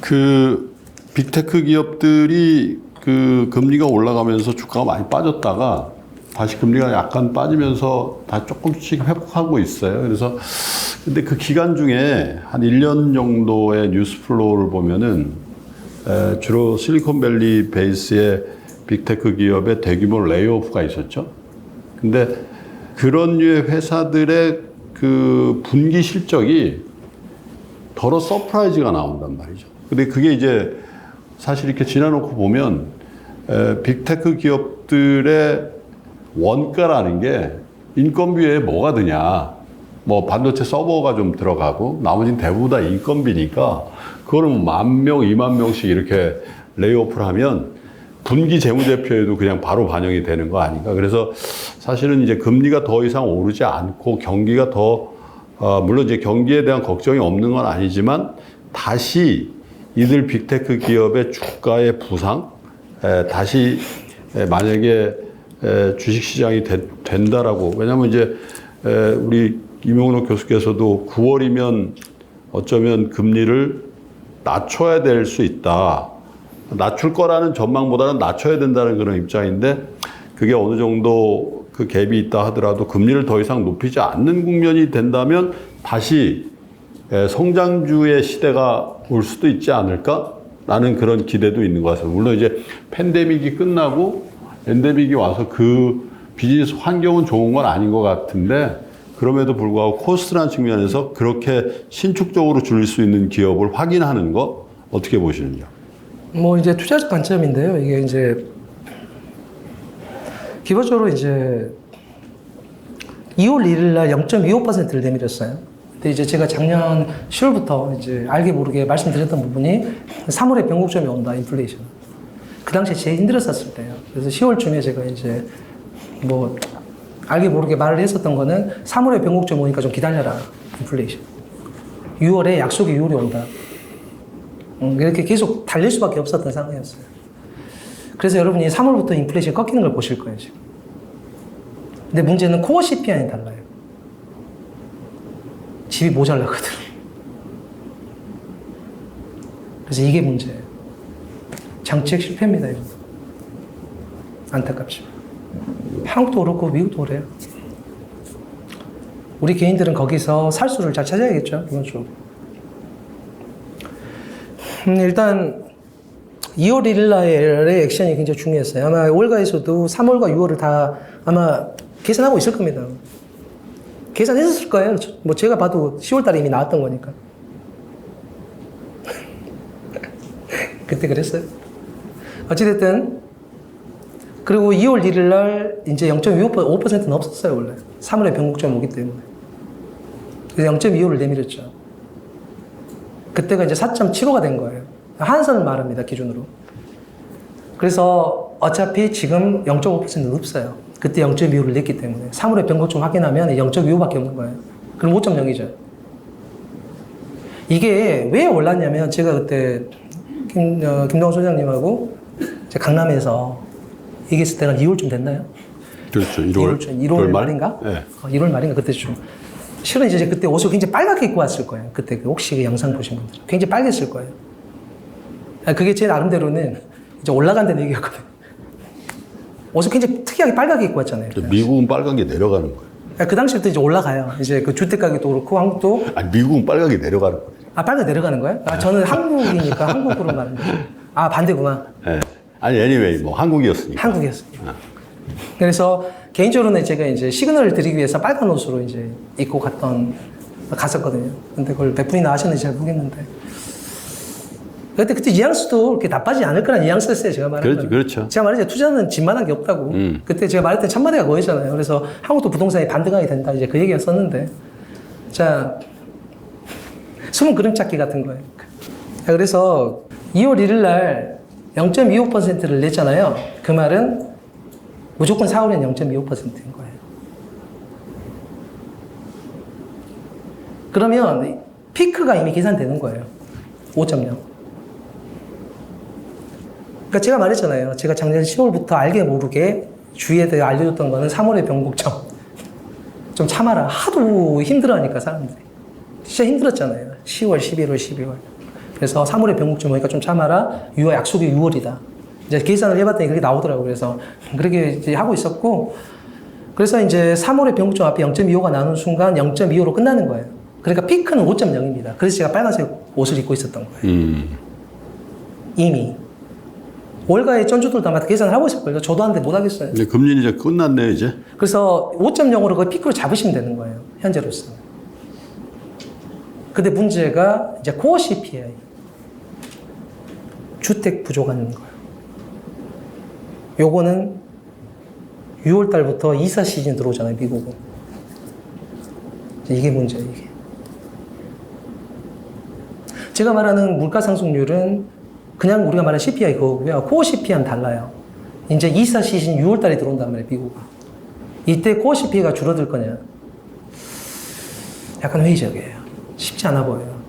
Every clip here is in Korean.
그 빅테크 기업들이 그 금리가 올라가면서 주가가 많이 빠졌다가 다시 금리가 약간 빠지면서 다 조금씩 회복하고 있어요. 그래서 근데 그 기간 중에 한 1년 정도의 뉴스 플로우를 보면은 주로 실리콘밸리 베이스의 빅테크 기업의 대규모 레이오프가 있었죠. 근데 그런 류의 회사들의 그 분기 실적이 더러 서프라이즈가 나온단 말이죠. 근데 그게 이제 사실 이렇게 지나놓고 보면 빅테크 기업들의 원가라는 게 인건비에 뭐가 드냐. 뭐 반도체 서버가 좀 들어가고 나머지는 대부분 다 인건비니까 그거를 10,000명, 20,000명씩 이렇게 레이오프를 하면 분기 재무제표에도 그냥 바로 반영이 되는 거 아닌가. 그래서 사실은 이제 금리가 더 이상 오르지 않고 경기가 더 물론 이제 경기에 대한 걱정이 없는 건 아니지만 다시 이들 빅테크 기업의 주가의 부상 다시 만약에 주식시장이 된다라고. 왜냐하면 이제 우리 임용록 교수께서도 9월이면 어쩌면 금리를 낮춰야 될 수 있다. 낮출 거라는 전망보다는 낮춰야 된다는 그런 입장인데 그게 어느 정도 그 갭이 있다 하더라도 금리를 더 이상 높이지 않는 국면이 된다면 다시 성장주의 시대가 올 수도 있지 않을까라는 그런 기대도 있는 것 같습니다. 물론 이제 팬데믹이 끝나고 엔데믹이 와서 그 비즈니스 환경은 좋은 건 아닌 것 같은데 그럼에도 불구하고 코스트라는 측면에서 그렇게 신축적으로 줄일 수 있는 기업을 확인하는 거 어떻게 보시는지요? 뭐 이제 투자적 관점인데요. 이게 이제 기본적으로 이제 2월 1일 날 0.25%를 내밀었어요. 근데 이제 제가 작년 10월부터 이제 알게 모르게 말씀드렸던 부분이 3월에 변곡점이 온다, 인플레이션. 그 당시에 제일 힘들었었을 때요. 그래서 10월쯤에 제가 이제 뭐 알게 모르게 말을 했었던 거는 3월에 변곡점 오니까 좀 기다려라, 인플레이션. 6월에 약속이 6월에 온다. 이렇게 계속 달릴 수밖에 없었던 상황이었어요. 그래서 여러분이 3월부터 인플레이션 꺾이는 걸 보실 거예요, 지금. 근데 문제는 코어 CPI는 달라요. 집이 모자라거든. 그래서 이게 문제예요. 정책 실패입니다, 이거. 안타깝지만. 한국도 그렇고 미국도 그래요. 우리 개인들은 거기서 살 수를 잘 찾아야겠죠, 기본적으로. 일단 2월 1일 날의 액션이 굉장히 중요했어요. 아마 월가에서도 3월과 6월을 다 아마 계산하고 있을 겁니다. 계산했을 거예요. 뭐 제가 봐도 10월 달에 이미 나왔던 거니까. 그때 그랬어요. 어찌됐든 그리고 2월 1일 날 이제 0.25%는 없었어요, 원래. 3월에 변곡점 오기 때문에. 그래서 0.25를 내밀었죠. 그때가 이제 4.75가 된 거예요. 한선을 말합니다, 기준으로. 그래서 어차피 지금 0.5%는 없어요. 그때 0.25를 냈기 때문에. 3월에 변곡점 확인하면 0.25밖에 없는 거예요. 그럼 5.0이죠. 이게 왜 올랐냐면 제가 그때 김동원 소장님하고 강남에서 얘기했을 때가 2월쯤 됐나요? 그렇죠. 1월 말인가? 네. 1월 말인가 그때쯤. 실은 이제 그때 옷을 굉장히 빨갛게 입고 왔을 거예요. 그때 혹시 그 영상 보신 분들 굉장히 빨갰을 거예요. 그게 제 나름대로는 이제 올라간다는 얘기였거든요. 옷을 굉장히 특이하게 빨갛게 입고 왔잖아요. 미국은 빨간 게 내려가는 거예요. 그 당시부터 이제 올라가요. 이제 그 주택 가격도 그렇고 한국도. 아니 미국은 빨갛게 내려가는 거예요. 아, 빨갛게 내려가는 거예요? 아, 저는 한국이니까 한국으로 말하는 거예요. 아, 반대구나. 네. 아니 anyway 뭐 한국이었으니까. 한국이었으니까. 그래서 개인적으로는 제가 이제 시그널을 드리기 위해서 빨간 옷으로 이제 입고 갔었거든요. 근데 그걸 몇 분이나 아셨는지 잘 모르겠는데. 그때 뉘앙스도 그렇게 나빠지지 않을 거란 뉘앙스였어요, 제가 말한 건. 그렇죠. 제가 말했죠. 투자는 집만한 게 없다고. 그때 제가 말했던 천만에가 거였잖아요. 그래서 한국도 부동산이 반등하게 된다. 이제 그 얘기였었는데. 자, 숨은 그림 찾기 같은 거예요. 자, 그래서 2월 1일 날 0.25%를 냈잖아요. 그 말은 무조건 4월엔 0.25%인 거예요. 그러면 피크가 이미 계산되는 거예요. 5.0. 그러니까 제가 말했잖아요. 제가 작년 10월부터 알게 모르게 주위에 대해 알려줬던 거는 3월의 변곡점. 좀 참아라. 하도 힘들어하니까 사람들이. 진짜 힘들었잖아요. 10월, 11월, 12월. 그래서 3월에 변곡점 오니까 좀 참아라. 약속이 6월이다. 이제 계산을 해봤더니 그렇게 나오더라고요. 그래서 그렇게 이제 하고 있었고, 그래서 이제 3월에 변곡점 앞에 0.25가 나오는 순간 0.25로 끝나는 거예요. 그러니까 피크는 5.0입니다. 그래서 제가 빨간색 옷을 입고 있었던 거예요. 이미. 월가의 전주들도 아마 계산을 하고 있을걸요. 저도 하는데 못 하겠어요. 근데 금리는 이제 끝났네요, 이제. 그래서 5.0으로 그 피크로 잡으시면 되는 거예요. 현재로서. 근데 문제가 이제 코어 CPI. 주택 부족한 거예요. 요거는 6월 달부터 이사 시즌 들어오잖아요, 미국은. 이게 문제예요, 이게. 제가 말하는 물가 상승률은 그냥 우리가 말하는 CPI 그거고요. 코어 CPI는 달라요. 이제 이사 시즌 6월 달에 들어온단 말이에요, 미국은. 이때 코어 CPI가 줄어들 거냐? 약간 회의적이에요. 쉽지 않아 보여요.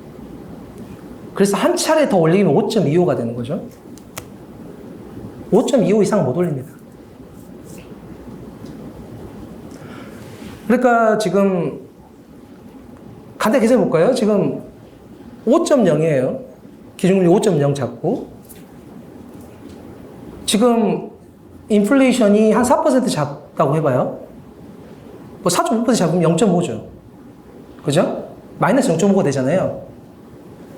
그래서 한 차례 더 올리면 5.25가 되는 거죠. 5.25 이상 못 올립니다. 그러니까 지금 간단히 계산해 볼까요? 지금 5.0이에요. 기준금리 5.0 잡고 지금 인플레이션이 한 4% 잡다고 해봐요. 뭐 4.5% 잡으면 0.5죠. 그죠? 마이너스 0.5가 되잖아요.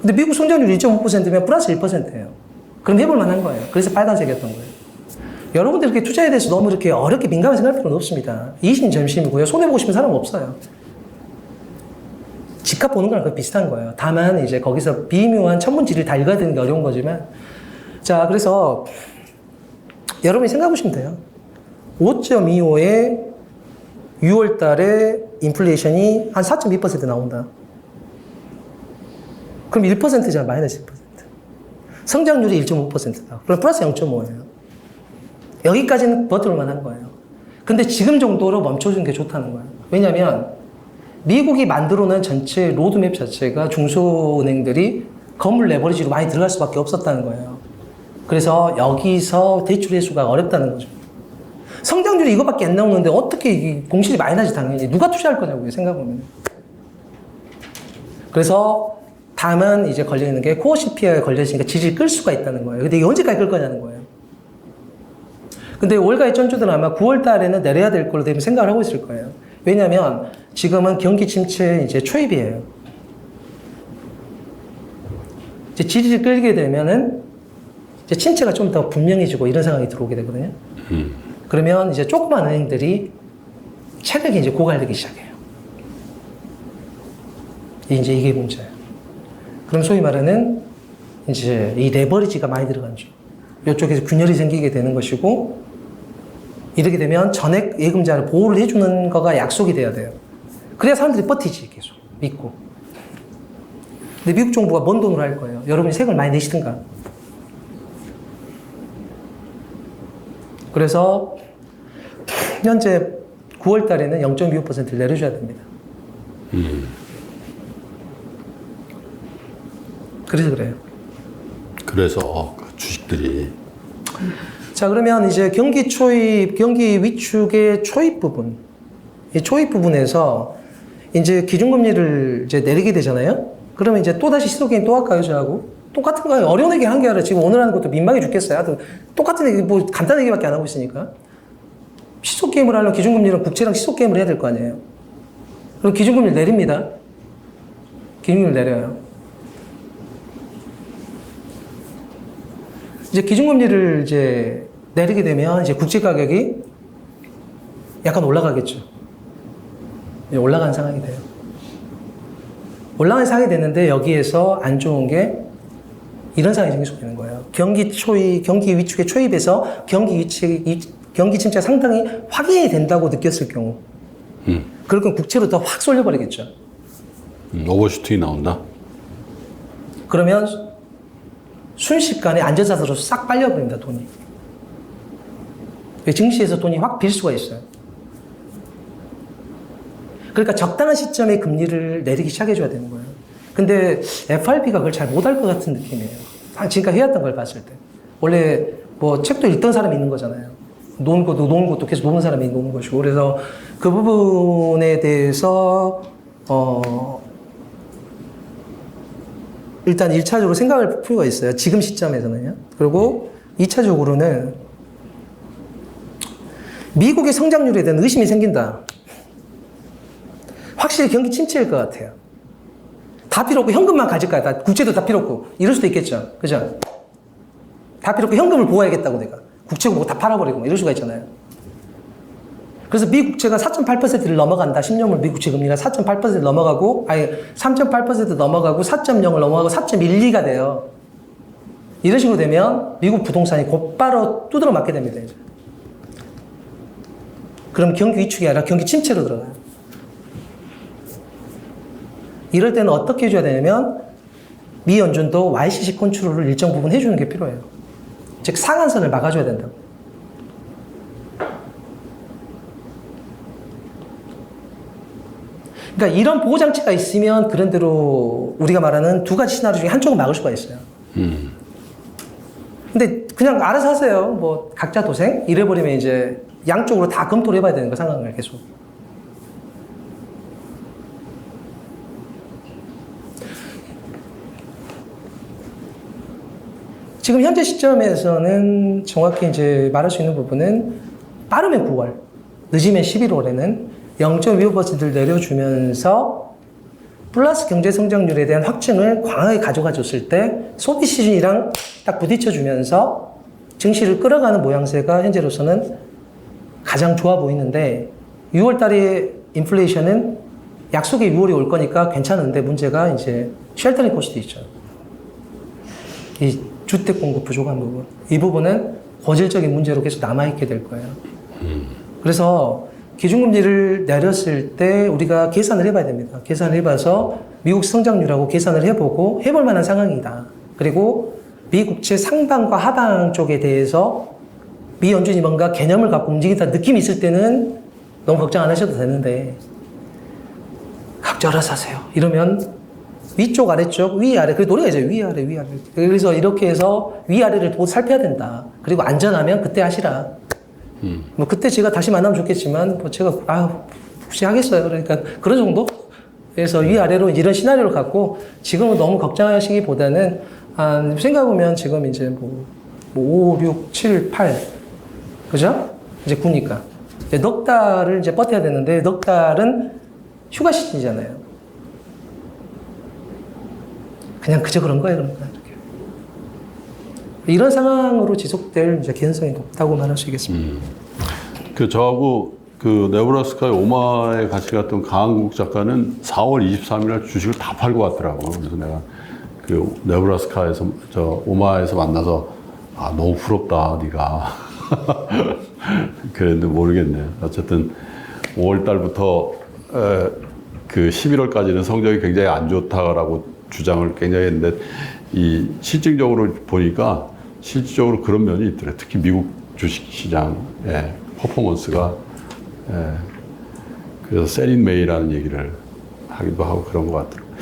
근데 미국 성장률이 2.5%면 플러스 1%예요. 그럼 해볼 만한 거예요. 그래서 빨간색이었던 거예요. 여러분들 이렇게 투자에 대해서 너무 이렇게 어렵게 민감하게 생각할 필요는 없습니다. 이심점심이고요. 손해보고 싶은 사람은 없어요. 집값 보는 거랑 비슷한 거예요. 다만 이제 거기서 비묘한 천문지를 다 읽어야 되는 게 어려운 거지만, 자, 그래서 여러분이 생각해 보시면 돼요. 5.25에 6월 달에 인플레이션이 한 4.2% 나온다. 그럼 1%잖아, 마이너스 1%. 성장률이 1.5%다. 그럼 플러스 0.5예요. 여기까지는 버텨볼 만한 거예요. 근데 지금 정도로 멈춰주는 게 좋다는 거예요. 왜냐면 미국이 만들어낸 전체 로드맵 자체가 중소은행들이 건물 레버리지로 많이 들어갈 수밖에 없었다는 거예요. 그래서 여기서 대출 회수가 어렵다는 거죠. 성장률이 이거밖에 안 나오는데 어떻게 공실이 많이 나지 당연히. 누가 투자할 거냐고요, 생각해보면. 그래서 다만 이제 걸려있는 게 코어 CPI에 걸려있으니까 지지를 끌 수가 있다는 거예요. 근데 이게 언제까지 끌 거냐는 거예요. 근데 월가의 전주들은 아마 9월 달에는 내려야 될 걸로 되면 생각을 하고 있을 거예요. 왜냐면 지금은 경기 침체 이제 초입이에요. 이제 지지를 끌게 되면은 이제 침체가 좀 더 분명해지고 이런 상황이 들어오게 되거든요. 그러면 이제 조그만 은행들이 체력이 이제 고갈되기 시작해요. 이제 이게 문제예요. 그럼 소위 말하는 이제 이 레버리지가 많이 들어간죠. 이쪽에서 균열이 생기게 되는 것이고, 이렇게 되면 전액 예금자를 보호를 해주는 거가 약속이 돼야 돼요. 그래야 사람들이 버티지, 계속. 믿고. 근데 미국 정부가 뭔 돈으로 할 거예요? 여러분이 세금을 많이 내시든가. 그래서 현재 9월 달에는 0.25%를 내려줘야 됩니다. 그래서 그래요. 그래서 그 주식들이. 자, 그러면 이제 경기 초입, 경기 위축의 초입 부분. 이 초입 부분에서 이제 기준금리를 이제 내리게 되잖아요? 그러면 이제 또다시 시소게임 또 할까요, 저하고? 똑같은 거예요. 어려운 얘기 한 게 아니라 지금 오늘 하는 것도 민망해 죽겠어요. 하여튼 똑같은 얘기, 뭐 간단한 얘기밖에 안 하고 있으니까. 시소게임을 하려면 기준금리는 국채랑 시소게임을 해야 될 거 아니에요? 그럼 기준금리를 내립니다. 기준금리를 내려요. 이제 기준금리를 이제 내리게 되면 이제 국채 가격이 약간 올라가겠죠. 올라가는 상황이 돼요. 올라가는 상황이 되는데 여기에서 안 좋은 게 이런 상황이 생길 수 있는 거예요. 경기 위축의 초입에서 경기 침체가 상당히 확인이 된다고 느꼈을 경우. 그럴 국채로 더 확 쏠려버리겠죠. 오버슈팅이 나온다? 그러면 순식간에 안전자산으로 싹 빨려버립니다, 돈이. 증시에서 돈이 확 빌 수가 있어요. 그러니까 적당한 시점에 금리를 내리기 시작해줘야 되는 거예요. 근데 FRB가 그걸 잘 못할 것 같은 느낌이에요. 지금까지 해왔던 걸 봤을 때. 원래 뭐 책도 읽던 사람이 있는 거잖아요. 노는 것도 계속 노는 사람이 노는 것이고. 그래서 그 부분에 대해서, 일단 1차적으로 생각할 필요가 있어요. 지금 시점에서는요. 그리고 2차적으로는 미국의 성장률에 대한 의심이 생긴다. 확실히 경기 침체일 것 같아요. 다 필요 없고 현금만 가질까요? 다 국채도 다 필요 없고 이럴 수도 있겠죠. 그죠? 다 필요 없고 현금을 보호해야겠다고 내가. 국채 보고 다 팔아버리고 뭐 이럴 수가 있잖아요. 그래서 미국채가 4.8%를 넘어간다. 10년물 미국채 금리가 4.8%를 넘어가고, 아니, 3.8% 넘어가고, 4.0을 넘어가고, 4.12가 돼요. 이런 식으로 되면 미국 부동산이 곧바로 두드러 맞게 됩니다, 이제. 그럼 경기 위축이 아니라 경기 침체로 들어가요. 이럴 때는 어떻게 해줘야 되냐면, 미 연준도 YCC 컨트롤을 일정 부분 해주는 게 필요해요. 즉, 상한선을 막아줘야 된다고. 그러니까 이런 보호장치가 있으면 그런대로 우리가 말하는 두 가지 시나리오 중에 한쪽은 막을 수가 있어요. 근데 그냥 알아서 하세요. 뭐 각자 도생? 이래버리면 이제 양쪽으로 다 검토를 해봐야 되는 거 상황을 계속. 지금 현재 시점에서는 정확히 이제 말할 수 있는 부분은 빠르면 9월, 늦으면 11월에는 0.25%를 내려주면서 플러스 경제 성장률에 대한 확증을 강하게 가져가 줬을 때 소비 시즌이랑 딱 부딪혀주면서 증시를 끌어가는 모양새가 현재로서는 가장 좋아 보이는데 6월 달에 인플레이션은 약속의 6월이 올 거니까 괜찮은데 문제가 이제 쉘터링 코스트 있죠. 이 주택 공급 부족한 부분. 이 부분은 고질적인 문제로 계속 남아있게 될 거예요. 그래서 기준금리를 내렸을 때 우리가 계산을 해봐야 됩니다. 계산을 해봐서 미국 성장률하고 계산을 해보고 해볼 만한 상황이다. 그리고 미국채 상방과 하방 쪽에 대해서 미 연준이 뭔가 개념을 갖고 움직인다 느낌이 있을 때는 너무 걱정 안 하셔도 되는데 각자 알아서 하세요. 이러면 위쪽, 아래쪽, 위아래. 그 노래가 이제 위아래, 위아래. 그래서 이렇게 해서 위아래를 도 살펴야 된다. 그리고 안전하면 그때 하시라. 뭐 그때 제가 다시 만나면 좋겠지만 뭐 제가 혹시 하겠어요. 그러니까 그런 정도? 그래서 위아래로 이런 시나리오를 갖고 지금은 너무 걱정하시기보다는 생각해보면 지금 이제 뭐 5, 6, 7, 8 그죠? 이제 9니까 이제 넉 달을 이제 버텨야 되는데 넉 달은 휴가 시즌이잖아요. 그냥 그저 그런 거예요, 그런 거. 이런 상황으로 지속될 이제 개연성이 높다고 말할 수 있겠습니다. 그 저하고 그 네브라스카의 오마에 같이 갔던 강한국 작가는 4월 23일 날 주식을 다 팔고 왔더라고. 그래서 내가 그 네브라스카에서 저 오마에서 만나서 너무 부럽다 네가. 그랬는데 모르겠네. 어쨌든 5월 달부터 그 11월까지는 성적이 굉장히 안 좋다라고 주장을 굉장히 했는데 이 실질적으로 보니까 실질적으로 그런 면이 있더래. 특히 미국 주식시장의 퍼포먼스가 그래서 세린 메이라는 얘기를 하기도 하고 그런 것 같더라고요.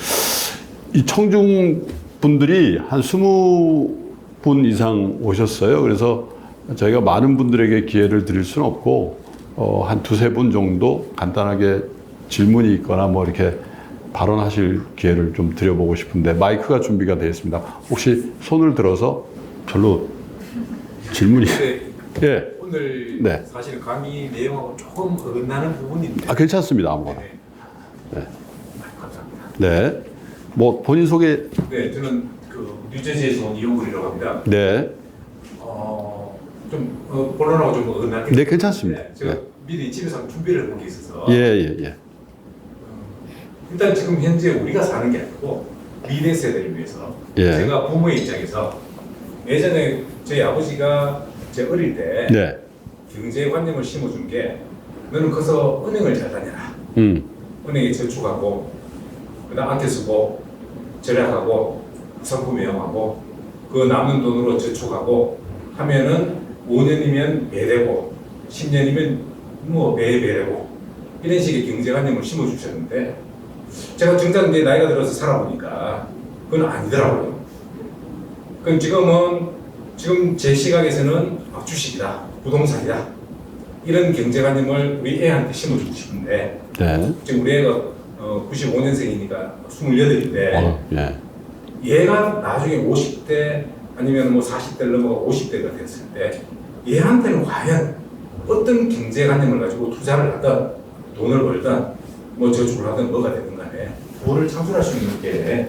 이 청중 분들이 한 20분 이상 오셨어요. 그래서 저희가 많은 분들에게 기회를 드릴 수는 없고 한 두세 분 정도 간단하게 질문이 있거나 뭐 이렇게 발언하실 기회를 좀 드려보고 싶은데 마이크가 준비가 되어 있습니다. 혹시 손을 들어서 별로 질문이 예. 오늘 네. 사실 강의 내용하고 조금 어긋나는 부분인데 괜찮습니다. 아무거나. 네. 네. 감사합니다. 네. 뭐 본인 소개. 네, 저는 그 뉴저지에서 온 이용근이라고 합니다. 네. 본론하고 좀 어긋나긴 네, 괜찮습니다. 제가 네. 미리 집에서 준비를 한 게 있어서 예. 일단 지금 현재 우리가 사는 게 아니고 미래 세대를 위해서 예. 제가 부모의 입장에서 예전에 저희 아버지가 제 어릴 때 네. 경제관념을 심어준 게 너는 커서 은행을 잘 다녀라. 은행에 저축하고 그다음 아껴 쓰고 절약하고 상품 외형하고 그 남는 돈으로 저축하고 하면은 5년이면 배되고 10년이면 뭐 배되고 이런 식의 경제관념을 심어주셨는데 제가 정작 이제 나이가 들어서 살아보니까 그건 아니더라고요. 그럼 지금 제 시각에서는 주식이다, 부동산이다 이런 경제관념을 우리 애한테 심어주고 싶은데 네. 지금 우리 애가 95년생이니까 28인데 예. 얘가 나중에 50대 아니면 뭐 40대를 넘어가 50대가 됐을 때 얘한테는 과연 어떤 경제관념을 가지고 투자를 하든 돈을 벌든 뭐 저축을 하든 뭐가 되든 간에 돈을 창출할 수 있는 게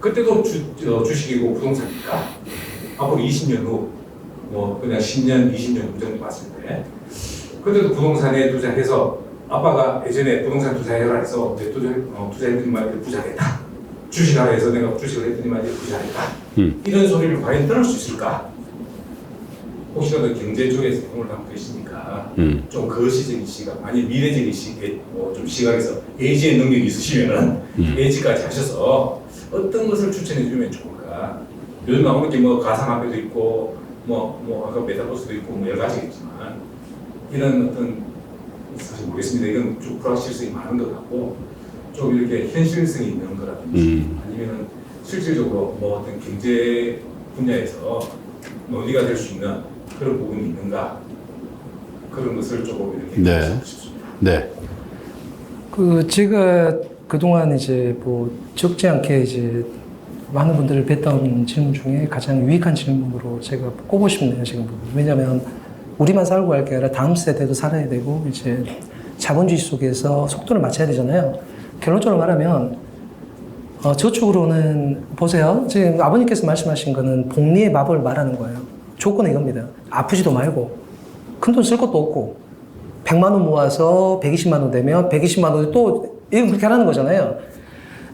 그때도 주식이고 부동산이니까 앞으로 20년 후 뭐 그냥 10년, 20년 후 정도 봤을 때 그때도 부동산에 투자해서 아빠가 예전에 부동산 투자해라 해서 투자했더니만 부자 됐다. 주식하라 해서 내가 주식을 했더니만 부자 됐다. 이런 소리를 과연 들을 수 있을까? 혹시라도 경제 쪽에서 경험을 갖고 계시니까 좀 거시적인 시각, 아니 미래적인 좀 시각에서 예지의 능력이 있으시면은 예지까지 하셔서 어떤 것을 추천해 주면 좋을까? 요즘 나오는 게 뭐 가상화폐도 있고 뭐 아까 메타버스도 있고 뭐 여러 가지겠지만 이런 어떤 사실 모르겠습니다. 이건 좀 불확실성이 많은 것 같고 좀 이렇게 현실성이 있는 거라든지 아니면은 실질적으로 뭐 어떤 경제 분야에서 논의가 될 수 있는 그런 부분이 있는가 그런 것을 조금 이렇게 네. 싶습니다. 네. 제가 그동안 이제 뭐 적지 않게 이제 많은 분들을 뵀던 질문 중에 가장 유익한 질문으로 제가 꼽고 싶네요, 지금. 왜냐면 우리만 살고 갈 게 아니라 다음 세대도 살아야 되고 이제 자본주의 속에서 속도를 맞춰야 되잖아요. 결론적으로 말하면 저축으로는 보세요. 지금 아버님께서 말씀하신 거는 복리의 마법을 말하는 거예요. 조건은 이겁니다. 아프지도 말고 큰 돈 쓸 것도 없고 100만 원 모아서 120만 원 되면 120만 원을 또 이건 그렇게 하라는 거잖아요.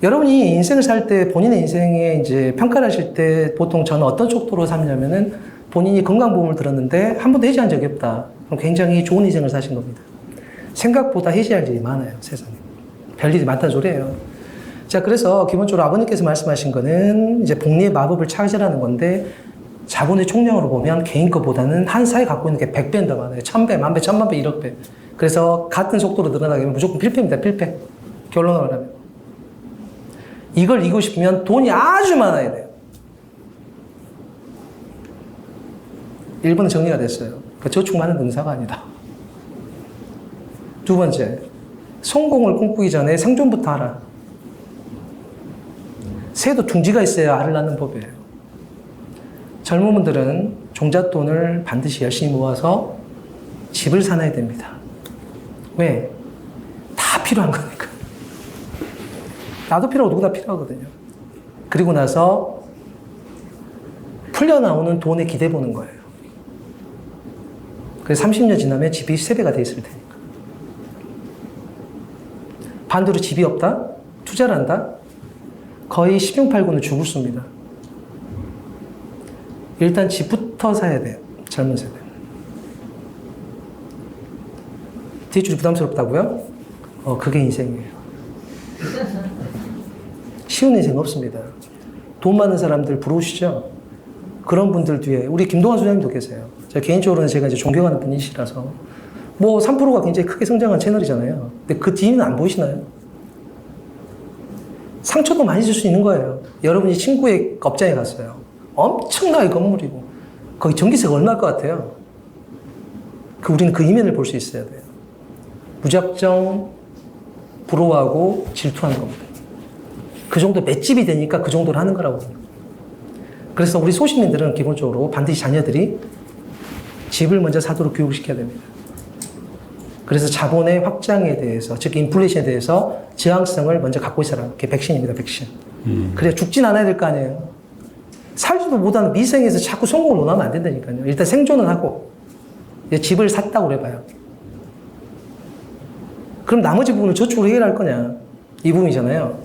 여러분이 인생을 살 때 본인의 인생에 이제 평가를 하실 때 보통 저는 어떤 속도로 삼냐면은 본인이 건강보험을 들었는데 한 번도 해지한 적이 없다. 그럼 굉장히 좋은 인생을 사신 겁니다. 생각보다 해지할 일이 많아요, 세상에. 별일이 많다는 소리예요. 자, 그래서 기본적으로 아버님께서 말씀하신 거는 이제 복리의 마법을 찾으라는 건데 자본의 총량으로 보면 개인 것보다는 한 사회 갖고 있는 게 100배는 더 많아요. 1000배, 만배, 1000만 배, 1억 배. 그래서 같은 속도로 늘어나게 되면 무조건 필패입니다, 필패. 결론을 하면. 이걸 이기고 싶으면 돈이 아주 많아야 돼요. 1번은 정리가 됐어요. 그 저축만은 능사가 아니다. 두 번째, 성공을 꿈꾸기 전에 생존부터 하라. 새도 둥지가 있어야 알을 낳는 법이에요. 젊은 분들은 종잣돈을 반드시 열심히 모아서 집을 사놔야 됩니다. 왜? 다 필요한 거니까. 나도 필요하고 누구나 필요하거든요. 그리고 나서 풀려나오는 돈에 기대 보는 거예요. 그래서 30년 지나면 집이 3배가 돼 있을 테니까. 반대로 집이 없다? 투자를 한다? 거의 10용8구는 죽을 수입니다. 일단 집부터 사야 돼요. 젊은 세대. 뒷줄이 부담스럽다고요? 그게 인생이에요. 쉬운 인생 없습니다. 돈 많은 사람들 부러우시죠? 그런 분들 뒤에 우리 김동완 소장님도 계세요. 제가 개인적으로는 제가 이제 존경하는 분이시라서 뭐 3%가 굉장히 크게 성장한 채널이잖아요. 근데 그 뒤는 안 보이시나요? 상처도 많이 줄 수 있는 거예요. 여러분이 친구의 업장에 갔어요. 엄청나게 건물이고 거기 전기세가 얼마일 것 같아요? 우리는 그 이면을 볼 수 있어야 돼요. 무작정 부러워하고 질투하는 겁니다. 그 정도 맷집이 되니까 그 정도로 하는 거라고. 그래서 우리 소시민들은 기본적으로 반드시 자녀들이 집을 먼저 사도록 교육시켜야 됩니다. 그래서 자본의 확장에 대해서, 즉 인플레이션에 대해서 저항성을 먼저 갖고 있어라. 그게 백신입니다, 백신. 그래야 죽진 않아야 될 거 아니에요. 살지도 못하는 미생에서 자꾸 성공을 논하면 안 된다니까요. 일단 생존은 하고 집을 샀다고 그래봐요. 그럼 나머지 부분을 저축으로 해결할 거냐? 이 부분이잖아요.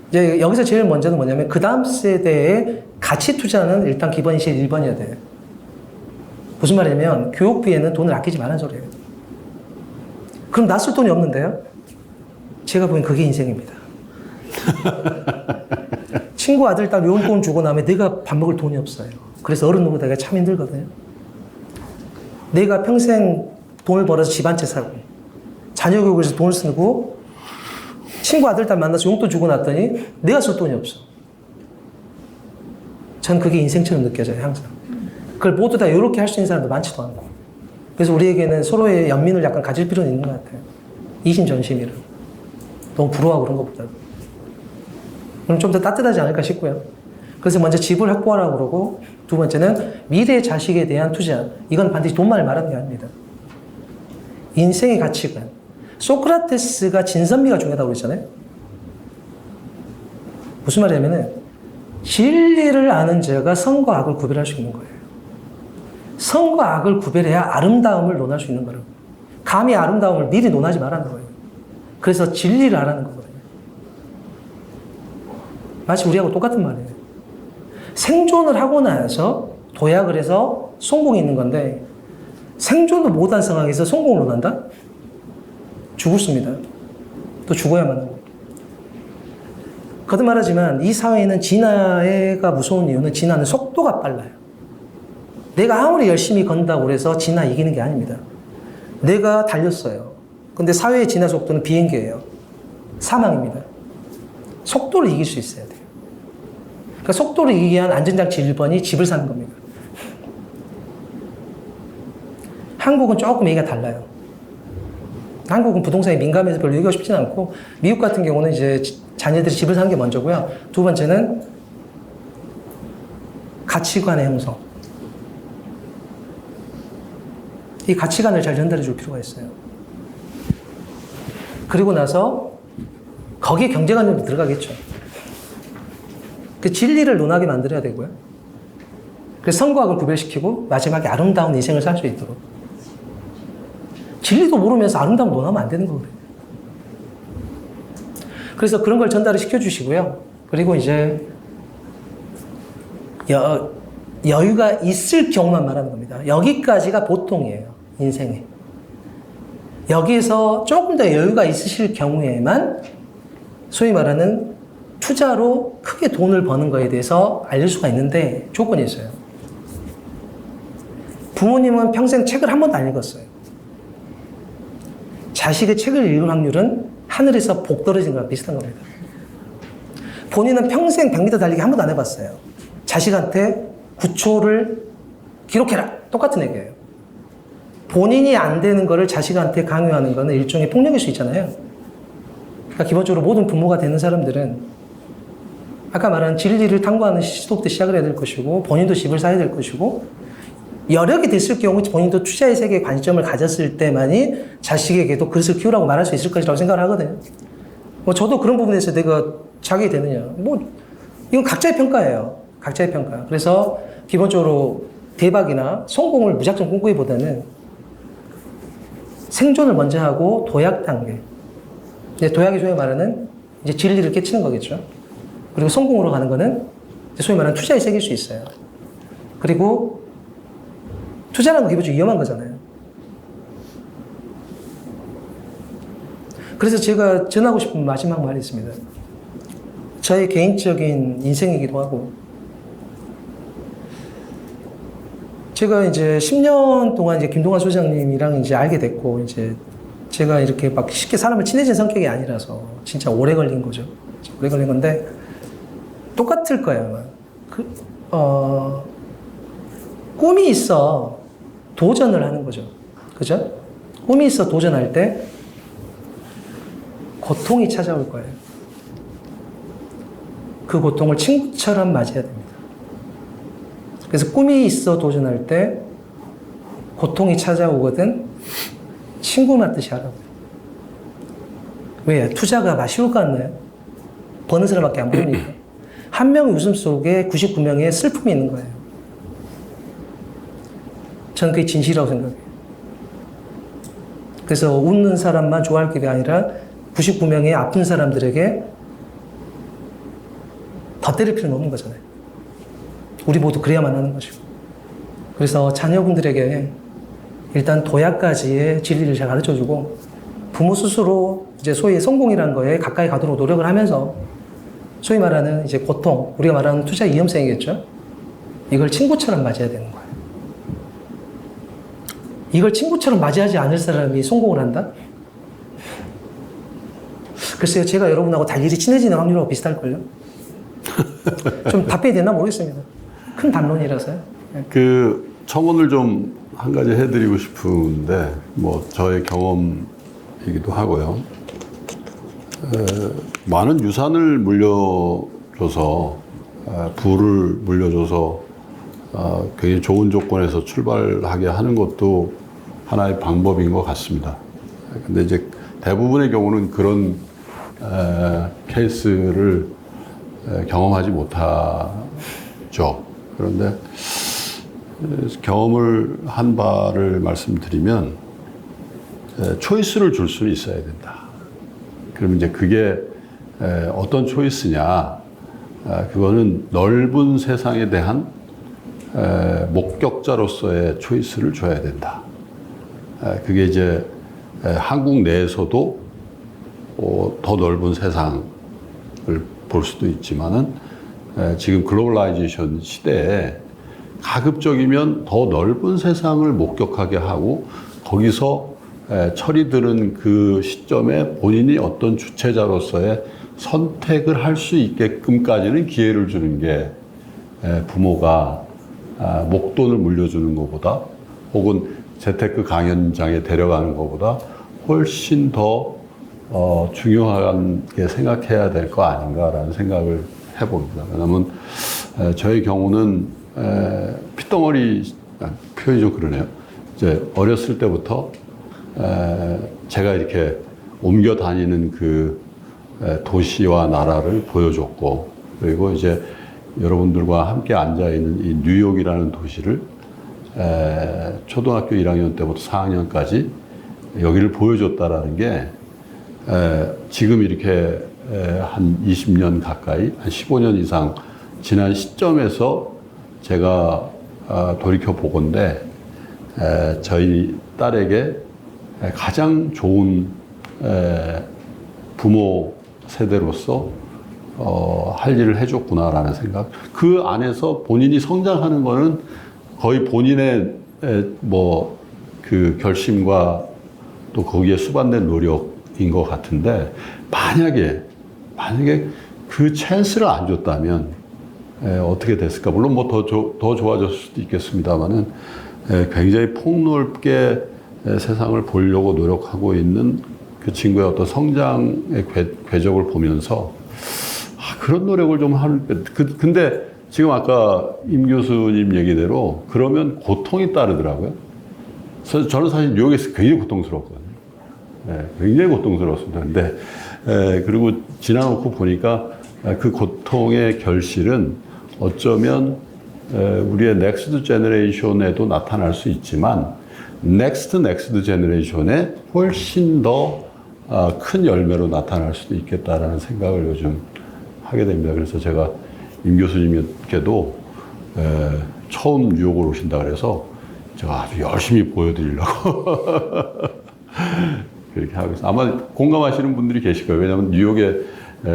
이제 여기서 제일 먼저는 뭐냐면 그 다음 세대의 가치 투자는 일단 기본이 제일 1번이어야 돼요. 무슨 말이냐면 교육비에는 돈을 아끼지 말라는 소리예요. 그럼 나 쓸 돈이 없는데요? 제가 보기엔 그게 인생입니다. 친구 아들 딸 용돈 주고 나면 내가 밥 먹을 돈이 없어요. 그래서 어른 노릇하기가 참 힘들거든요. 내가 평생 돈을 벌어서 집 한 채 사고 자녀 교육을 위해서 돈을 쓰고 친구 아들 딸 만나서 용돈 주고 났더니 내가 쓸 돈이 없어. 전 그게 인생처럼 느껴져요, 항상. 그걸 모두 다 이렇게 할 수 있는 사람도 많지도 않고. 그래서 우리에게는 서로의 연민을 약간 가질 필요는 있는 것 같아요. 이심전심이라. 너무 부러워하고 그런 것보다도. 그럼 좀 더 따뜻하지 않을까 싶고요. 그래서 먼저 집을 확보하라고 그러고, 두 번째는 미래 자식에 대한 투자. 이건 반드시 돈만을 말하는 게 아닙니다. 인생의 가치관. 소크라테스가 진선미가 중요하다고 그랬잖아요. 무슨 말이냐면은 진리를 아는 자가 선과 악을 구별할 수 있는 거예요. 선과 악을 구별해야 아름다움을 논할 수 있는 거라고. 감히 아름다움을 미리 논하지 말라는 거예요. 그래서 진리를 알아는 거거든요. 마치 우리하고 똑같은 말이에요. 생존을 하고 나서 도약을 해서 성공이 있는 건데, 생존도 못한 상황에서 성공을 논한다? 죽습니다. 또 죽어야만 하고. 거듭 말하지만 이 사회에는 진화가 무서운 이유는 진화는 속도가 빨라요. 내가 아무리 열심히 건다고 해서 진화 이기는 게 아닙니다. 내가 달렸어요. 근데 사회의 진화 속도는 비행기예요. 사망입니다. 속도를 이길 수 있어야 돼요. 그러니까 속도를 이기기 위한 안전장치 1번이 집을 사는 겁니다. 한국은 조금 얘기가 달라요. 한국은 부동산에 민감해서 별로 얘기하고 싶지는 않고, 미국 같은 경우는 이제 자녀들이 집을 사는 게 먼저고요. 두 번째는 가치관의 형성. 이 가치관을 잘 전달해 줄 필요가 있어요. 그리고 나서 거기에 경제관념도 들어가겠죠. 그 진리를 논하게 만들어야 되고요. 그래서 선과 악을 구별시키고 마지막에 아름다운 인생을 살 수 있도록. 진리도 모르면서 아름다운 논하면 안 되는 거거든요. 그래서 그런 걸 전달을 시켜주시고요. 그리고 이제 여유가 있을 경우만 말하는 겁니다. 여기까지가 보통이에요. 인생에. 여기에서 조금 더 여유가 있으실 경우에만 소위 말하는 투자로 크게 돈을 버는 거에 대해서 알릴 수가 있는데 조건이 있어요. 부모님은 평생 책을 한 번도 안 읽었어요. 자식의 책을 읽을 확률은 하늘에서 복 떨어진 거랑 비슷한 겁니다. 본인은 평생 100m 달리기 한 번도 안 해봤어요. 자식한테 9초를 기록해라. 똑같은 얘기예요. 본인이 안 되는 거를 자식한테 강요하는 거는 일종의 폭력일 수 있잖아요. 그러니까 기본적으로 모든 부모가 되는 사람들은 아까 말한 진리를 탐구하는 시도부터 시작을 해야 될 것이고, 본인도 집을 사야 될 것이고, 여력이 됐을 경우 본인도 투자의 세계에 관점을 가졌을 때만이 자식에게도 그것을 키우라고 말할 수 있을 것이라고 생각을 하거든요. 뭐 저도 그런 부분에서 내가 자격이 되느냐. 뭐, 이건 각자의 평가예요. 각자의 평가. 그래서 기본적으로 대박이나 성공을 무작정 꿈꾸기보다는 생존을 먼저 하고 도약 단계. 이제 도약이 소위 말하는 이제 진리를 깨치는 거겠죠. 그리고 성공으로 가는 거는 소위 말하는 투자의 세계일 수 있어요. 그리고 투자라는 건 기본적으로 위험한 거잖아요. 그래서 제가 전하고 싶은 마지막 말이 있습니다. 저의 개인적인 인생이기도 하고, 제가 이제 10년 동안 이제 김동환 소장님이랑 이제 알게 됐고, 이제 제가 이렇게 막 쉽게 사람을 친해진 성격이 아니라서 진짜 오래 걸린 거죠. 오래 걸린 건데, 똑같을 거예요, 아마. 꿈이 있어 도전을 하는 거죠. 그죠? 꿈이 있어 도전할 때 고통이 찾아올 거예요. 그 고통을 친구처럼 맞이해야 됩니다. 그래서 꿈이 있어 도전할 때 고통이 찾아오거든 친구 맞듯이 하라고요. 왜? 투자가 맛이 것 같나요? 버는 사람밖에 안 보이니까. 한 명의 웃음 속에 99명의 슬픔이 있는 거예요. 저는 그게 진실이라고 생각해요. 그래서 웃는 사람만 좋아할 게 아니라 99명의 아픈 사람들에게 더 때릴 필요는 없는 거잖아요. 우리 모두 그래야만 하는 것이고. 그래서 자녀분들에게 일단 도약까지의 진리를 잘 가르쳐주고, 부모 스스로 이제 소위 성공이라는 거에 가까이 가도록 노력을 하면서 소위 말하는 이제 고통, 우리가 말하는 투자 위험성이겠죠. 이걸 친구처럼 맞이해야 되는 거예요. 이걸 친구처럼 맞이하지 않을 사람이 성공을 한다? 글쎄요, 제가 여러분하고 달리 친해지는 확률하고 비슷할걸요? 좀 답변이 됐나 모르겠습니다. 큰 담론이라서요. 그 첨언을 좀 한 가지 해드리고 싶은데, 뭐 저의 경험이기도 하고요. 많은 유산을 물려줘서 부를 물려줘서 굉장히 좋은 조건에서 출발하게 하는 것도 하나의 방법인 것 같습니다. 근데 이제 대부분의 경우는 그런 케이스를 경험하지 못하죠. 그런데 경험을 한 바를 말씀드리면 초이스를 줄 수는 있어야 된다. 그러면 이제 그게 어떤 초이스냐? 그거는 넓은 세상에 대한 목격자로서의 초이스를 줘야 된다. 그게 이제 한국 내에서도 더 넓은 세상을 볼 수도 있지만은 지금 글로벌라이제이션 시대에 가급적이면 더 넓은 세상을 목격하게 하고 거기서 철이 드는 그 시점에 본인이 어떤 주체자로서의 선택을 할 수 있게끔까지는 기회를 주는 게 부모가 목돈을 물려주는 것보다 혹은 재테크 강연장에 데려가는 것보다 훨씬 더 중요하게 생각해야 될 거 아닌가라는 생각을 해봅니다. 왜냐하면 저의 경우는 핏덩어리 표현이 좀 그러네요. 이제 어렸을 때부터 제가 이렇게 옮겨 다니는 그 도시와 나라를 보여줬고 그리고 이제 여러분들과 함께 앉아 있는 이 뉴욕이라는 도시를 초등학교 1학년 때부터 4학년까지 여기를 보여줬다라는 게 지금 이렇게 한 20년 가까이, 한 15년 이상 지난 시점에서 제가 돌이켜 보건대 저희 딸에게 가장 좋은 부모 세대로서 할 일을 해줬구나라는 생각. 그 안에서 본인이 성장하는 거는 거의 본인의 그 결심과 또 거기에 수반된 노력인 것 같은데 만약에 그 찬스를 안 줬다면 어떻게 됐을까? 물론 뭐 더 좋아졌을 수도 있겠습니다만은 굉장히 폭넓게 세상을 보려고 노력하고 있는 그 친구의 어떤 성장의 궤적을 보면서 그런 노력을 좀 하는. 근데 지금 아까 임 교수님 얘기대로 그러면 고통이 따르더라고요. 그래서 저는 사실 뉴욕에서 굉장히 고통스러웠거든요. 굉장히 고통스러웠습니다. 근데 그리고 지나놓고 보니까 그 고통의 결실은 어쩌면 우리의 넥스트 제너레이션에도 나타날 수 있지만 넥스트 제너레이션에 훨씬 더 큰 열매로 나타날 수도 있겠다라는 생각을 요즘 하게 됩니다. 그래서 제가 임 교수님께도 처음 뉴욕을 오신다 그래서 제가 아주 열심히 보여드리려고 그렇게 하고 있어요. 아마 공감하시는 분들이 계실 거예요. 왜냐하면 뉴욕에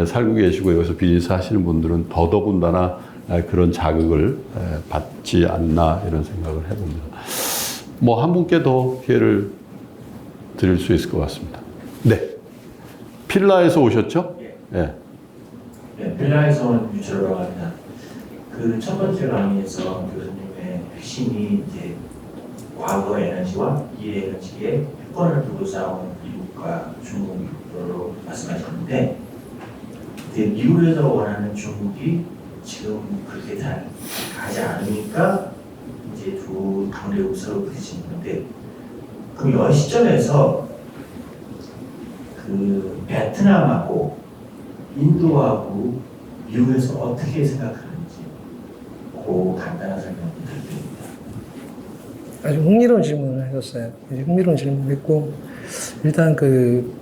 살고 계시고 여기서 비즈니스 하시는 분들은 더더군다나 그런 자극을 받지 않나 이런 생각을 해봅니다. 뭐 한 분께 더 기회를 드릴 수 있을 것 같습니다. 네. 필라에서 오셨죠? 네. 네, 필라에서 온 유철이라고 합니다. 그 첫 번째 강의에서 교수님의 핵심이 이제 과거 에너지와 미래 에너지의 패권을 두고 싸우는 미국과 중국으로 말씀하셨는데 미국에서 원하는 중국이 지금 그렇게 잘 가지 않으니까 이제 두 강대국 서로 부딪히는 건데 그럼 이 시점에서 그 베트남하고 인도하고 미국에서 어떻게 생각하는지 그 간단한 설명 부탁드립니다. 아주 흥미로운 질문을 하셨어요. 흥미로운 질문을 했고 일단 그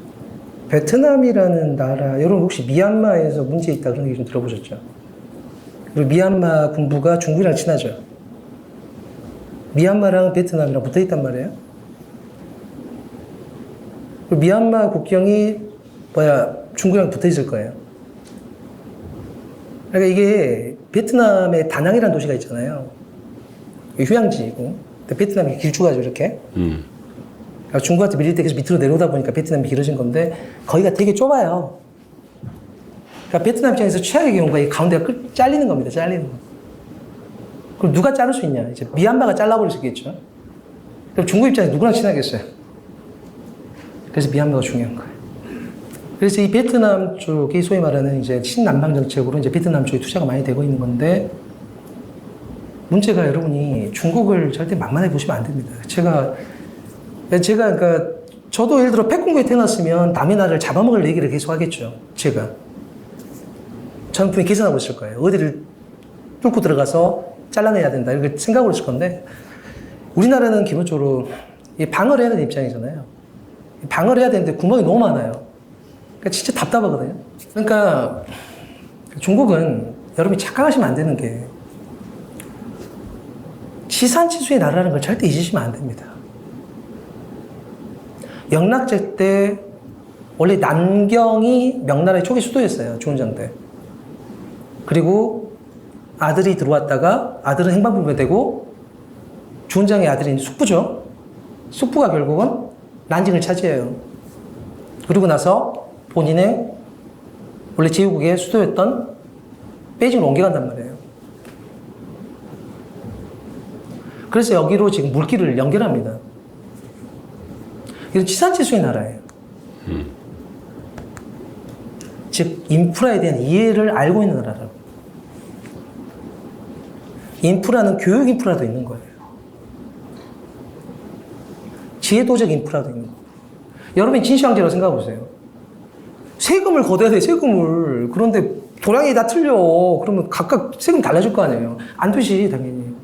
베트남이라는 나라, 여러분 혹시 미얀마에서 문제 있다 그런 얘기 좀 들어보셨죠? 그리고 미얀마 군부가 중국이랑 친하죠. 미얀마랑 베트남이랑 붙어 있단 말이에요. 그리고 미얀마 국경이 중국이랑 붙어 있을 거예요. 그러니까 이게 베트남에 다낭이라는 도시가 있잖아요. 휴양지이고, 베트남이 길쭉하죠 이렇게. 그러니까 중국한테 밀릴 때 계속 밑으로 내려오다 보니까 베트남이 길어진 건데 거기가 되게 좁아요. 그러니까 베트남 입장에서 최악의 경우가 이 가운데가 잘리는 겁니다. 잘리는 거. 그럼 누가 자를 수 있냐? 이제 미얀마가 잘라버릴 수 있겠죠. 그럼 중국 입장에서 누구랑 친하겠어요? 그래서 미얀마가 중요한 거예요. 그래서 이 베트남 쪽이 소위 말하는 이제 친남방 정책으로 이제 베트남 쪽에 투자가 많이 되고 있는 건데, 문제가 여러분이 중국을 절대 만만해 보시면 안 됩니다. 제가 그러니까 저도 예를 들어 패권국에 태어났으면 남의 나라를 잡아먹을 얘기를 계속 하겠죠. 저는 분명히 계산하고 있을 거예요. 어디를 뚫고 들어가서 잘라내야 된다 이렇게 생각을 했을 건데, 우리나라는 기본적으로 방어를 해야 되는 입장이잖아요. 방어를 해야 되는데 구멍이 너무 많아요. 그러니까 진짜 답답하거든요. 그러니까 중국은 여러분이 착각하시면 안 되는 게, 지산지수의 나라라는 걸 절대 잊으시면 안 됩니다. 영락제 때 원래 남경이 명나라의 초기 수도였어요. 주원장 때. 그리고 아들이 들어왔다가 아들은 행방불명 되고, 주원장의 아들인 숙부죠. 숙부가 결국은 난징을 차지해요. 그리고 나서 본인의 원래 제후국의 수도였던 베이징으로 옮겨간단 말이에요. 그래서 여기로 지금 물길을 연결합니다. 이건 지산지수의 나라예요. 즉 인프라에 대한 이해를 알고 있는 나라라고. 인프라는 교육 인프라도 있는 거예요. 제도적 인프라도 있는 거예요. 여러분이 진시황제라고 생각해 보세요. 세금을 걷어야 돼, 세금을. 그런데 도량이 다 틀려. 그러면 각각 세금 달라질 거 아니에요. 안 되지, 당연히.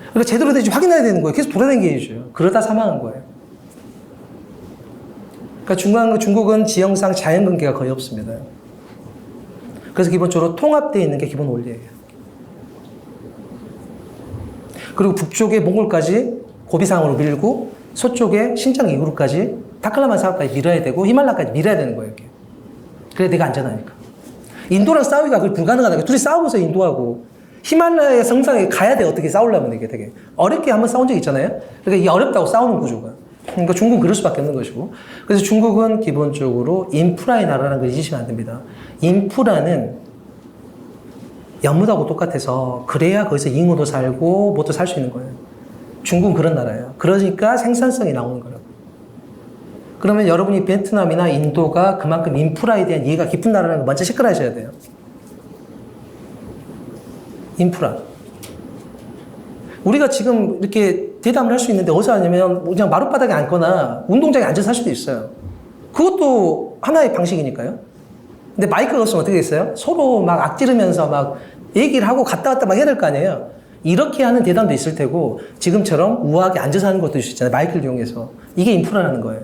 그러니까 제대로 되지 확인해야 되는 거예요. 계속 돌아다니죠. 그러다 사망한 거예요. 그러니까 중국은 지형상 자연관계가 거의 없습니다. 그래서 기본적으로 통합되어 있는 게 기본 원리예요. 그리고 북쪽에 몽골까지 고비상으로 밀고, 서쪽에 신장 이후로까지 타클라만 사업까지 밀어야 되고, 히말라야까지 밀어야 되는 거예요. 이렇게. 그래야 내가 안전하니까. 인도랑 싸우기가 그게 불가능하다. 둘이 싸우면서 인도하고, 히말라야 정상에 가야 돼. 어떻게 싸우려면 이게 되게 어렵게 한번 싸운 적 있잖아요. 그러니까 이게 어렵다고 싸우는 구조가. 그러니까 중국은 그럴 수밖에 없는 것이고. 그래서 중국은 기본적으로 인프라의 나라라는 걸 잊으시면 안 됩니다. 인프라는 연못하고 똑같아서 그래야 거기서 잉어도 살고 뭐도 살 수 있는 거예요. 중국은 그런 나라예요. 그러니까 생산성이 나오는 거라고. 그러면 여러분이 베트남이나 인도가 그만큼 인프라에 대한 이해가 깊은 나라라는 거 먼저 체크하셔야 돼요. 인프라. 우리가 지금 이렇게 대담을 할 수 있는데 어디서 하냐면 그냥 마룻바닥에 앉거나 운동장에 앉아서 할 수도 있어요. 그것도 하나의 방식이니까요. 근데 마이크가 없으면 어떻게 됐어요? 서로 막 악지르면서 막 얘기를 하고 갔다 왔다 막 해야 될 거 아니에요. 이렇게 하는 대담도 있을 테고, 지금처럼 우아하게 앉아서 하는 것도 있을 수 있잖아요. 마이크를 이용해서. 이게 인프라라는 거예요.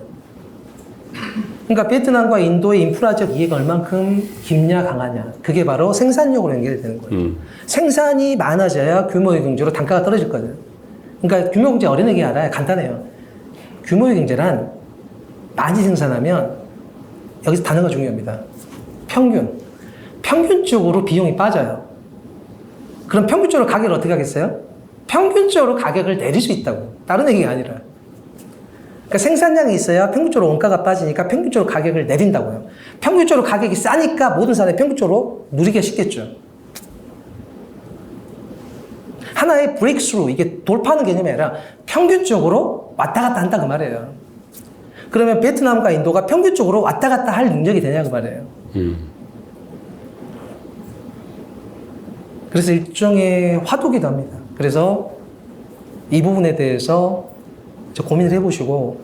그러니까 베트남과 인도의 인프라적 이해가 얼만큼 깊냐 강하냐, 그게 바로 생산력으로 연결이 되는 거예요. 생산이 많아져야 규모의 경제로 단가가 떨어질 거예요. 그러니까 규모 경제 어린애기 알아요. 간단해요. 규모의 경제란 많이 생산하면, 여기서 단어가 중요합니다. 평균적으로 비용이 빠져요. 그럼 평균적으로 가격을 어떻게 하겠어요? 평균적으로 가격을 내릴 수 있다고. 다른 얘기가 아니라. 그러니까 생산량이 있어야 평균적으로 원가가 빠지니까 평균적으로 가격을 내린다고요. 평균적으로 가격이 싸니까 모든 사람이 평균적으로 누리기가 쉽겠죠. 하나의 브레이크스루, 이게 돌파하는 개념이 아니라 평균적으로 왔다 갔다 한다 그 말이에요. 그러면 베트남과 인도가 평균적으로 왔다 갔다 할 능력이 되냐 그 말이에요. 그래서 일종의 화두기도 합니다. 그래서 이 부분에 대해서 고민을 해보시고,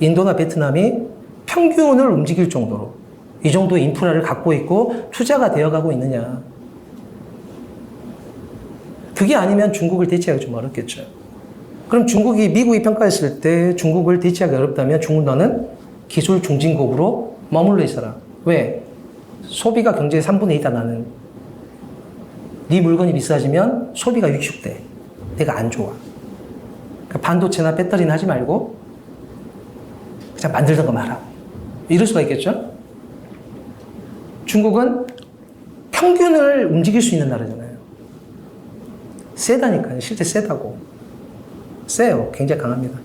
인도나 베트남이 평균을 움직일 정도로 이 정도의 인프라를 갖고 있고 투자가 되어가고 있느냐. 그게 아니면 중국을 대체하기 좀 어렵겠죠. 그럼 미국이 평가했을 때 중국을 대체하기 어렵다면 중국 너는 기술 중진국으로 머물러 있어라. 왜? 소비가 경제의 3분의 2다 나는. 네 물건이 비싸지면 소비가 위축돼. 내가 안 좋아. 그러니까 반도체나 배터리는 하지 말고 그냥 만들던 거 말하고. 이럴 수가 있겠죠? 중국은 평균을 움직일 수 있는 나라잖아요. 세다니까요. 실제 세다고. 세요. 굉장히 강합니다.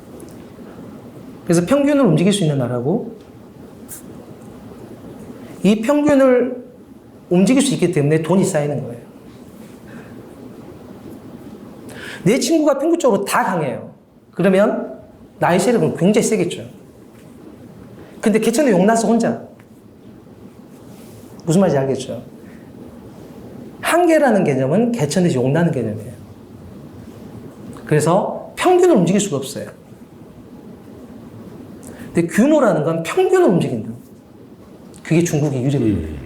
그래서 평균을 움직일 수 있는 나라고, 이 평균을 움직일 수 있기 때문에 돈이 쌓이는 거예요. 내 친구가 평균적으로 다 강해요. 그러면 나의 세력은 굉장히 세겠죠. 근데 개천에 용나서 혼자. 무슨 말인지 알겠죠? 한계라는 개념은 개천에서 용나는 개념이에요. 그래서 평균을 움직일 수가 없어요. 근데 규모라는 건 평균을 움직인다. 그게 중국의 유리입니다.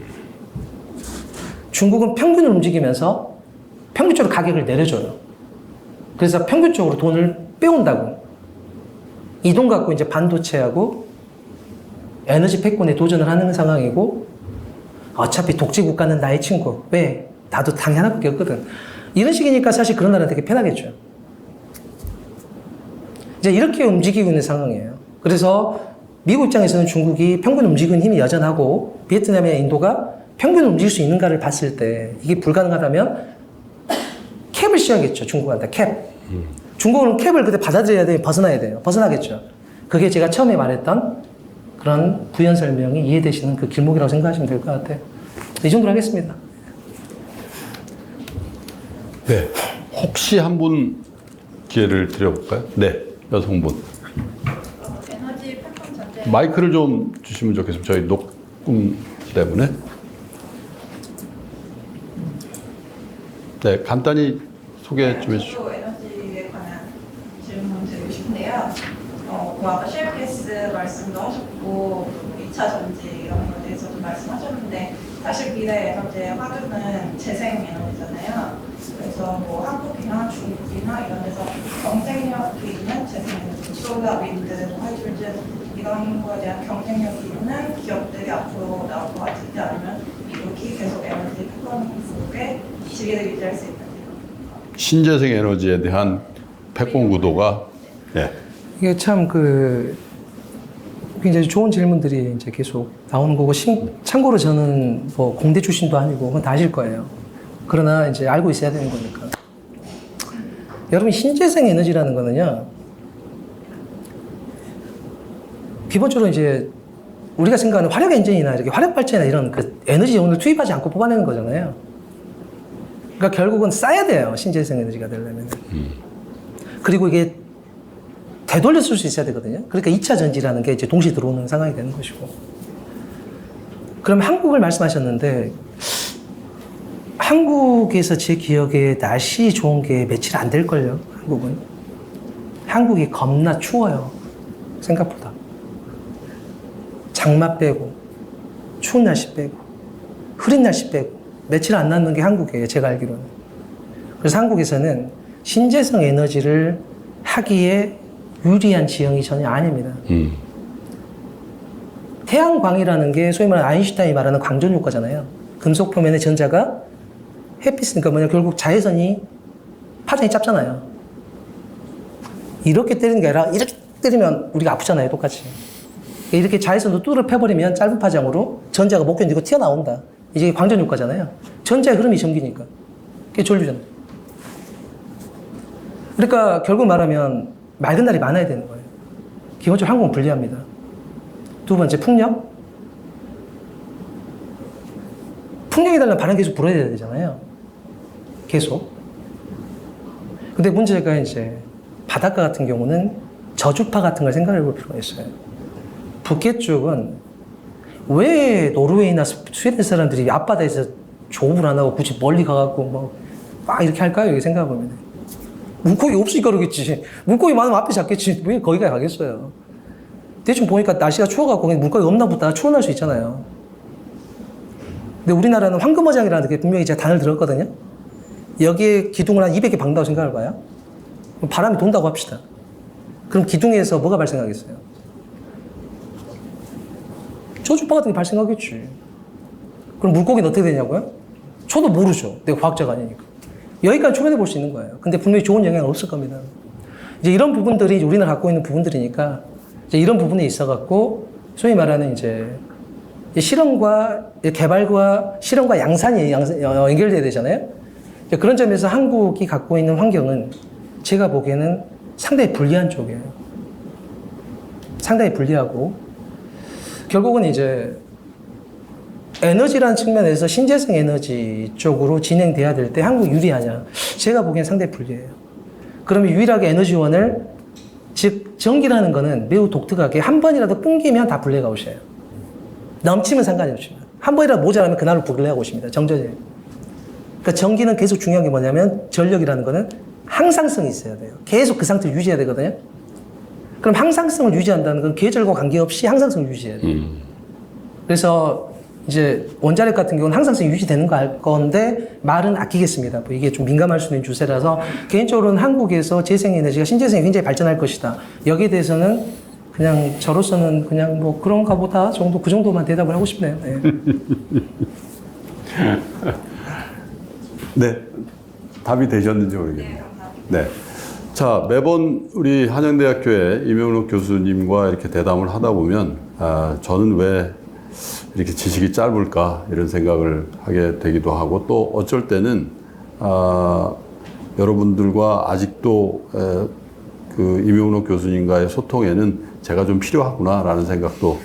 중국은 평균을 움직이면서 평균적으로 가격을 내려줘요. 그래서 평균적으로 돈을 빼온다고. 이 돈 갖고 이제 반도체하고 에너지 패권에 도전을 하는 상황이고, 어차피 독재 국가는 나의 친구. 왜? 나도 당연한 게 없거든. 이런 식이니까 사실 그런 나라는 되게 편하겠죠. 이제 이렇게 움직이고 있는 상황이에요. 그래서 미국 입장에서는 중국이 평균 움직이는 힘이 여전하고, 베트남이나 인도가 평균을 움직일 수 있는가를 봤을 때 이게 불가능하다면 캡을 씌워야겠죠. 중국한테 캡. 중국은 캡을 그때 받아들여야 돼요? 벗어나야 돼요? 벗어나겠죠. 그게 제가 처음에 말했던 그런 부연 설명이 이해되시는 그 길목이라고 생각하시면 될 것 같아요. 이 정도로 하겠습니다. 네. 혹시 한 분 기회를 드려볼까요? 네, 여성분. 에너지 패권 전제 마이크를 좀 주시면 좋겠습니다. 저희 녹음 때문에. 네, 간단히 소개 좀 해주시죠. 저도 에너지에 관한 질문 드리고 싶은데요. 뭐 아까 셰어게스 말씀도 하셨고 2차 전지 이런 거에 대해서도 말씀하셨는데 사실 미래 에너지의 화두는 재생 에너지잖아요. 그래서 뭐 한국이나 중국이나 이런 데서 경쟁력이 있는 재생 에너지, 솔라, 윈드, 하이드로젠 이런 거에 대한 경쟁력이 있는 기업들이 앞으로 나올 것 같은데 아니면 미국이 계속 에너지 패권 구독에 지위를 유지할 수 있는지. 신재생 에너지에 대한 패권 구도가 네. 이게 참 굉장히 좋은 질문들이 이제 계속 나오는 거고, 참고로 저는 뭐 공대 출신도 아니고 그건 다 아실 거예요. 그러나 이제 알고 있어야 되는 거니까. 여러분, 신재생 에너지라는 거는요, 기본적으로 이제 우리가 생각하는 화력 엔진이나 이렇게 화력 발전이나 이런 그 에너지 자원을 투입하지 않고 뽑아내는 거잖아요. 그러니까 결국은 쌓아야 돼요, 신재생 에너지가 되려면. 그리고 이게 되돌려 쓸 수 있어야 되거든요. 그러니까 2차 전지라는 게 이제 동시에 들어오는 상황이 되는 것이고. 그럼 한국을 말씀하셨는데, 한국에서 제 기억에 날씨 좋은 게 며칠 안 될걸요, 한국은. 한국이 겁나 추워요, 생각보다. 장마 빼고, 추운 날씨 빼고, 흐린 날씨 빼고, 며칠 안 남는 게 한국이에요, 제가 알기로는. 그래서 한국에서는 신재생 에너지를 하기에 유리한 지형이 전혀 아닙니다. 태양광이라는 게 소위 말하는 아인슈타인이 말하는 광전 효과잖아요. 금속 표면의 전자가 햇빛이니까 뭐냐, 결국 자외선이 파장이 짧잖아요. 이렇게 때리는 게 아니라 이렇게 때리면 우리가 아프잖아요, 똑같이. 이렇게 자외선도 뚜드러 패버리면 짧은 파장으로 전자가 못 견디고 튀어나온다. 이게 광전 효과잖아요. 전자의 흐름이 전기니까. 그게 전류잖아요. 그러니까 결국 말하면 맑은 날이 많아야 되는 거예요. 기본적으로 한국은 불리합니다. 두 번째, 풍력. 풍력이 달라면 바람 계속 불어야 되잖아요. 계속. 근데 문제가 이제 바닷가 같은 경우는 저주파 같은 걸 생각해 볼 필요가 있어요. 북해 쪽은 왜 노르웨이나 스웨덴 사람들이 앞바다에서 조업을 안 하고 굳이 멀리 가갖고 막 이렇게 할까요? 이렇게 생각해보면. 물고기 없으니까 그러겠지. 물고기 많으면 앞에 잡겠지. 왜 거기까지 가겠어요? 대충 보니까 날씨가 추워갖고 그냥 물고기 없나 보다 추워날 수 있잖아요. 근데 우리나라는 황금어장이라는 게 분명히 제가 단어를 들었거든요. 여기에 기둥을 한 200개 박는다고 생각을 봐요. 그럼 바람이 돈다고 합시다. 그럼 기둥에서 뭐가 발생하겠어요? 저주파 같은 게 발생하겠지. 그럼 물고기는 어떻게 되냐고요? 저도 모르죠. 내가 과학자가 아니니까. 여기까지 초면해 볼 수 있는 거예요. 근데 분명히 좋은 영향은 없을 겁니다. 이제 이런 부분들이 우리나라 갖고 있는 부분들이니까 이제 이런 부분에 있어갖고 소위 말하는 이제 실험과 개발과 실험과 양산이 연결돼야 되잖아요. 그런 점에서 한국이 갖고 있는 환경은 제가 보기에는 상당히 불리한 쪽이에요. 상당히 불리하고 결국은 이제 에너지라는 측면에서 신재생 에너지 쪽으로 진행돼야 될 때 한국이 유리하냐? 제가 보기엔 상당히 불리해요. 그러면 유일하게 에너지원을, 즉 전기라는 거는 매우 독특하게 한 번이라도 끊기면 다 블랙아웃이에요. 넘치면 상관이 없지만 한 번이라도 모자라면 그날을 구글해하고 오십니다. 정전이에요. 그러니까 전기는 계속 중요한 게 뭐냐면 전력이라는 거는 항상성이 있어야 돼요. 계속 그 상태를 유지해야 되거든요. 그럼 항상성을 유지한다는 건 계절과 관계없이 항상성을 유지해야 돼요. 그래서 이제 원자력 같은 경우는 항상성이 유지되는 거 알 건데 말은 아끼겠습니다. 뭐 이게 좀 민감할 수 있는 주세라서 개인적으로는 한국에서 재생에너지가 신재생이 굉장히 발전할 것이다. 여기에 대해서는 그냥 저로서는 그냥 뭐 그런가 보다 정도 그 정도만 대답을 하고 싶네요. 네. 네. 답이 되셨는지 모르겠네요. 네, 감사합니다. 네. 자, 매번 우리 한양대학교의 임영록 교수님과 이렇게 대담을 하다 보면, 저는 왜 이렇게 지식이 짧을까, 이런 생각을 하게 되기도 하고, 또 어쩔 때는, 여러분들과 아직도, 그 임영록 교수님과의 소통에는 제가 좀 필요하구나라는 생각도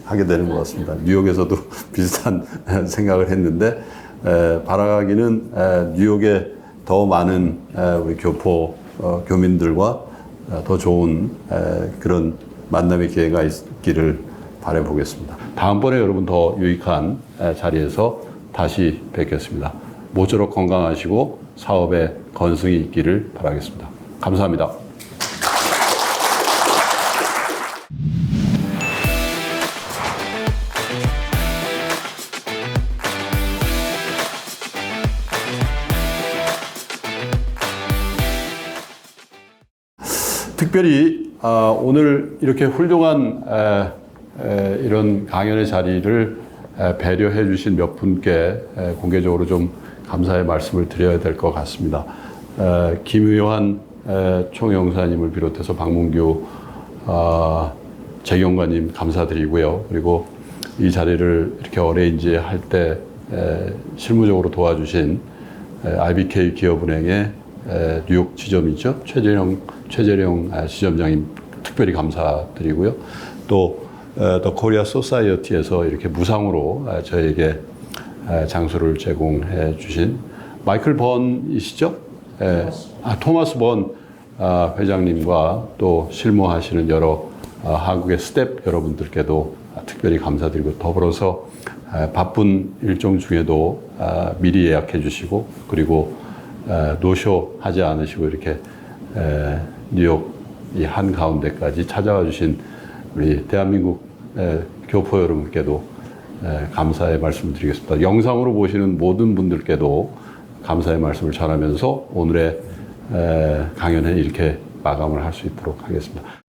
하게 되는 것 같습니다. 뉴욕에서도 비슷한 생각을 했는데, 바라기는 뉴욕에 더 많은 우리 교포 교민들과 더 좋은 그런 만남의 기회가 있기를 바라보겠습니다. 다음번에 여러분 더 유익한 자리에서 다시 뵙겠습니다. 모쪼록 건강하시고 사업에 건승이 있기를 바라겠습니다. 감사합니다. 특별히 오늘 이렇게 훌륭한 이런 강연의 자리를 배려해 주신 몇 분께 공개적으로 좀 감사의 말씀을 드려야 될 것 같습니다. 김유한 총영사님을 비롯해서 박문규 재경관님 감사드리고요. 그리고 이 자리를 이렇게 어레인지 할 때 실무적으로 도와주신 IBK 기업은행의 뉴욕 지점이죠. 최재령 지점장님 특별히 감사드리고요. 또 더 코리아 소사이어티에서 이렇게 무상으로 저에게 장소를 제공해 주신 마이클 번이시죠? 토마스 번 회장님과 또 실무하시는 여러 한국의 스텝 여러분들께도 특별히 감사드리고, 더불어서 바쁜 일정 중에도 미리 예약해 주시고, 그리고 노쇼 하지 않으시고 이렇게 뉴욕 이 한가운데까지 찾아와 주신 우리 대한민국 교포 여러분께도 감사의 말씀을 드리겠습니다. 영상으로 보시는 모든 분들께도 감사의 말씀을 전하면서 오늘의 강연을 이렇게 마감을 할 수 있도록 하겠습니다.